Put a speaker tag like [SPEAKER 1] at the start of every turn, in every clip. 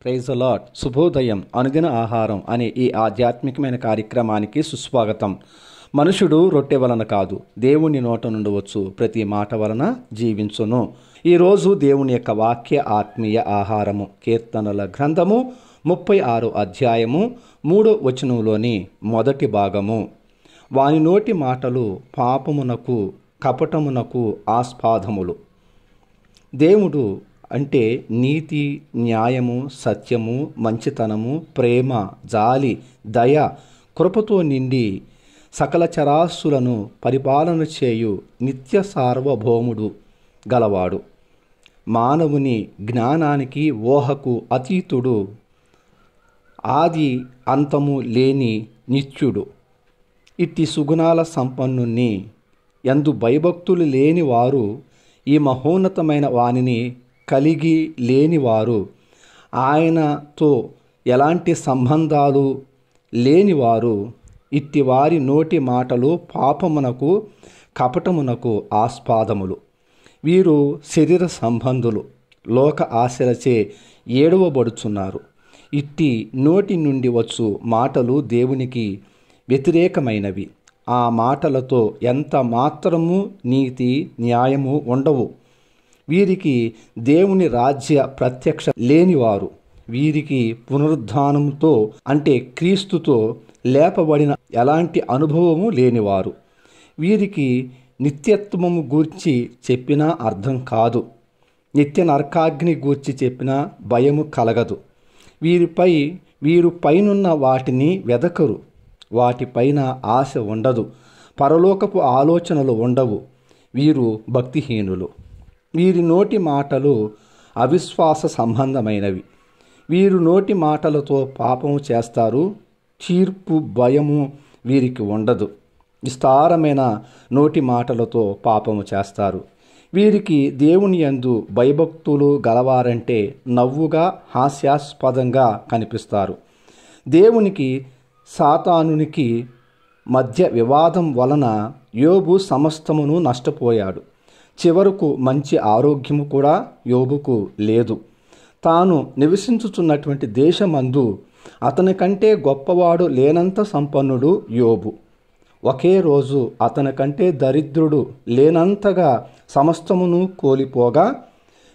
[SPEAKER 1] Praise the lord. శుభోదయం. అనుదిన ఆహారం అనే ఈ ఆధ్యాత్మికమైన కార్యక్రమానికి సుస్వాగతం. మనుషుడు రొట్టె వలన కాదు, దేవుని నోట నుండి వచ్చు ప్రతి మాట వలన జీవించును. ఈరోజు దేవుని యొక్క వాక్య ఆత్మీయ ఆహారము కీర్తనల గ్రంథము 36 అధ్యాయము 3 వచనంలోని మొదటి భాగము. వాని నోటి మాటలు పాపమునకు కపటమునకు ఆస్పాదములు. దేవుడు అంటే నీతి, న్యాయము, సత్యము, మంచితనము, ప్రేమ, జాలి, దయ, కృపతో నిండి సకల చరాస్తులను పరిపాలన చేయు నిత్య సార్వభౌముడు గలవాడు. మానవుని జ్ఞానానికి ఊహకు అతీతుడు, ఆది అంతము లేని నిత్యుడు. ఇట్టి సుగుణాల సంపన్నుని యందు భయభక్తులు లేని వారు, ఈ మహోన్నతమైన వానిని కలిగి లేనివారు, ఆయనతో ఎలాంటి సంబంధాలు లేనివారు, ఇట్టి వారి నోటి మాటలు పాపమునకు కపటమునకు ఆస్పాదములు. వీరు శరీర సంబంధులు, లోక ఆశలచే ఏడవబడుచున్నారు. ఇట్టి నోటి నుండి వచ్చు మాటలు దేవునికి వ్యతిరేకమైనవి. ఆ మాటలతో ఎంత మాత్రము నీతి, న్యాయము ఉండవు. వీరికి దేవుని రాజ్య ప్రత్యక్ష లేనివారు. వీరికి పునరుద్ధానంతో అంటే క్రీస్తుతో లేపబడిన ఎలాంటి అనుభవము లేనివారు. వీరికి నిత్యత్వము గూర్చి చెప్పినా అర్థం కాదు. నిత్య నరకాగ్ని గూర్చి చెప్పినా భయము కలగదు. వీరు పైనున్న వాటిని వెదకరు. వాటిపైన ఆశ ఉండదు. పరలోకపు ఆలోచనలు ఉండవు. వీరు భక్తిహీనులు. వీరి నోటి మాటలు అవిశ్వాస సంబంధమైనవి. వీరు నోటి మాటలతో పాపము చేస్తారు. తీర్పు భయము వీరికి ఉండదు. విస్తారమైన నోటి మాటలతో పాపము చేస్తారు. వీరికి దేవుని యందు భయభక్తులు గలవారంటే నవ్వుగా, హాస్యాస్పదంగా కనిపిస్తారు. దేవునికి సాతానునికి మధ్య వివాదం వలన యోబు సమస్తమును నష్టపోయాడు. చివరకు మంచి ఆరోగ్యము కూడా యోబుకు లేదు. తాను నివసించుచున్నటువంటి దేశమందు అతని కంటే గొప్పవాడు లేనంత సంపన్నుడు యోబు. ఒకే రోజు అతని కంటే దరిద్రుడు లేనంతగా సమస్తమును కోల్పోగా,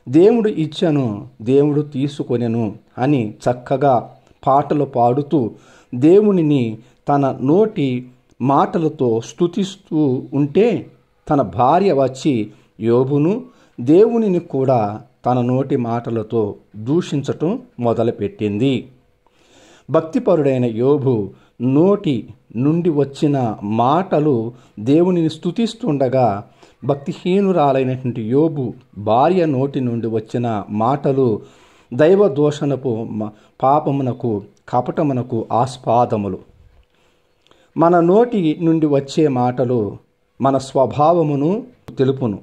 [SPEAKER 1] దేవుడు ఇచ్చెను, దేవుడు తీసుకొనెను అని చక్కగా పాటలు పాడుతూ దేవునిని తన నోటి మాటలతో స్తుతిస్తూ ఉంటే, తన భార్య వచ్చి యోబును, దేవునిని కూడా తన నోటి మాటలతో దూషించటం మొదలుపెట్టింది. భక్తిపరుడైన యోబు నోటి నుండి వచ్చిన మాటలు దేవునిని స్తుతిస్తుండగా, భక్తిహీనురాలైనటువంటి యోబు భార్య నోటి నుండి వచ్చిన మాటలు దైవ దూషణపు, పాపమునకు, కపటమునకు ఆస్పాదములు. మన నోటి నుండి వచ్చే మాటలు మన స్వభావమును తెలుపును.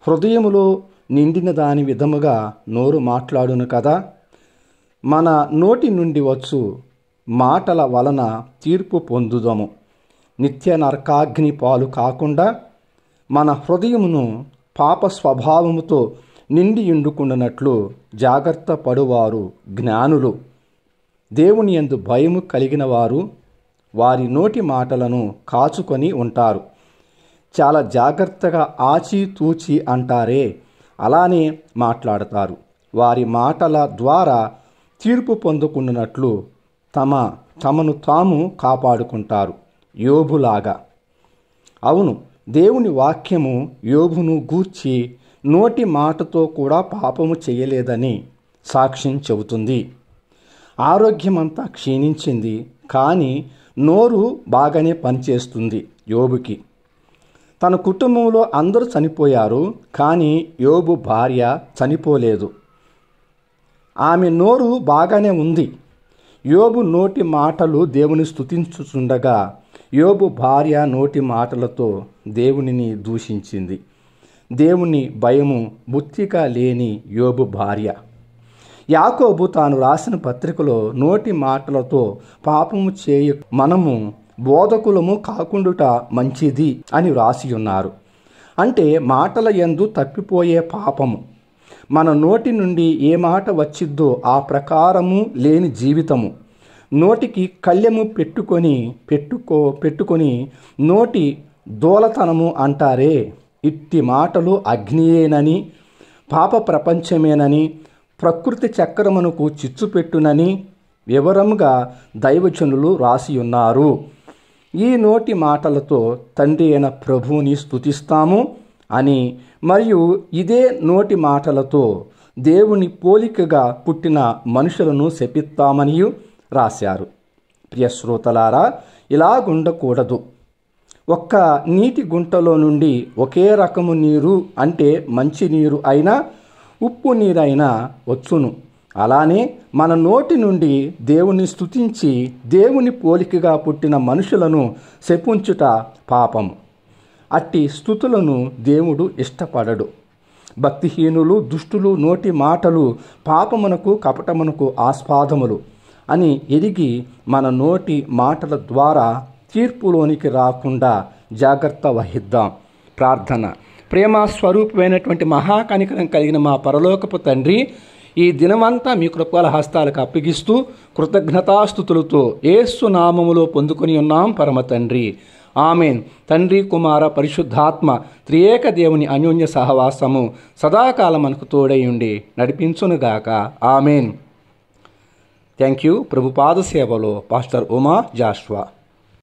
[SPEAKER 1] హృదయములో నిండిన దాని విధముగా నోరు మాట్లాడును కదా. మన నోటి నుండి వచ్చు మాటల వలన తీర్పు పొందుదము. నిత్య నరకాగ్ని పాలు కాకుండా మన హృదయమును పాప స్వభావముతో నిండి ఎండుకుండునట్లు జాగ్రత్త పడువారు జ్ఞానులు. దేవుని యందు భయము కలిగిన వారు వారి నోటి మాటలను కాచుకొని ఉంటారు. చాలా జాగ్రత్తగా ఆచితూచి అంటారే, అలానే మాట్లాడతారు. వారి మాటల ద్వారా తీర్పు పొందుకున్నట్లు తమను తాము కాపాడుకుంటారు, యోబులాగా. అవును, దేవుని వాక్యము యోబును గూర్చి నోటి మాటతో కూడా పాపము చేయలేదని సాక్ష్యం చెబుతుంది. ఆరోగ్యమంతా క్షీణించింది, కానీ నోరు బాగానే పనిచేస్తుంది యోబుకి. తన కుటుంబంలో అందరూ చనిపోయారు, కానీ యోబు భార్య చనిపోలేదు. ఆమె నోరు బాగానే ఉంది. యోబు నోటి మాటలు దేవుని స్తుతించుచుండగా, యోబు భార్య నోటి మాటలతో దేవునిని దూషించింది. దేవుని భయము బుద్ధిగా లేని యోబు భార్య. యాకోబు తాను రాసిన పత్రికలో నోటి మాటలతో పాపము చేయు మనము బోధకులము కాకుండుట మంచిది అని వ్రాసి ఉన్నారు. అంటే మాటల యందు తప్పిపోయే పాపము, మన నోటి నుండి ఏ మాట వచ్చిద్దో ఆ ప్రకారము లేని జీవితము. నోటికి కళ్ళెము పెట్టుకొని నోటి దూలతనము అంటారే, ఇట్టి మాటలు అగ్నియేనని, పాప ప్రపంచమేనని, ప్రకృతి చక్రమునకు చిచ్చుపెట్టునని వివరముగా దైవజనులు రాసియున్నారు. ఈ నోటి మాటలతో తండ్రి అయిన ప్రభువుని స్తుతిస్తాము అని, మరియు ఇదే నోటి మాటలతో దేవుని పోలికగా పుట్టిన మనుషులను శపిస్తామనియు రాశారు. ప్రియ శ్రోతలారా, ఇలాగుండకూడదు. ఒక్క నీటి గుంటలో నుండి ఒకే రకము నీరు, అంటే మంచి నీరు అయినా ఉప్పు నీరైనా వచ్చును. అలానే మన నోటి నుండి దేవుని స్తుతించి దేవుని పోలికగా పుట్టిన మనుషులను శపించుట పాపము. అట్టి స్తుతులను దేవుడు ఇష్టపడడు. భక్తిహీనులు, దుష్టులు నోటి మాటలు పాపమునకు కపటమునకు ఆస్పాదములు అని ఎరిగి మన నోటి మాటల ద్వారా తీర్పులోనికి రాకుండా జాగ్రత్త వహిద్దాం. ప్రార్థన. ప్రేమ స్వరూపమైనటువంటి మహాకనికరం కలిగిన మా పరలోకపు తండ్రి, ఈ దినమంతా మీ కృపల హస్తాలకు అప్పగిస్తూ కృతజ్ఞతాస్తుతులతో యేసు నామములో పొందుకొని ఉన్నాం పరమ తండ్రి. ఆమెన్. తండ్రి, కుమార, పరిశుద్ధాత్మ త్రియేక దేవుని అన్యోన్య సహవాసము సదాకాలం మనకు తోడై ఉండి నడిపించునుగాక. ఆమెన్. Thank you. ప్రభు పాద సేవలో పాస్టర్ ఉమా జాషువా.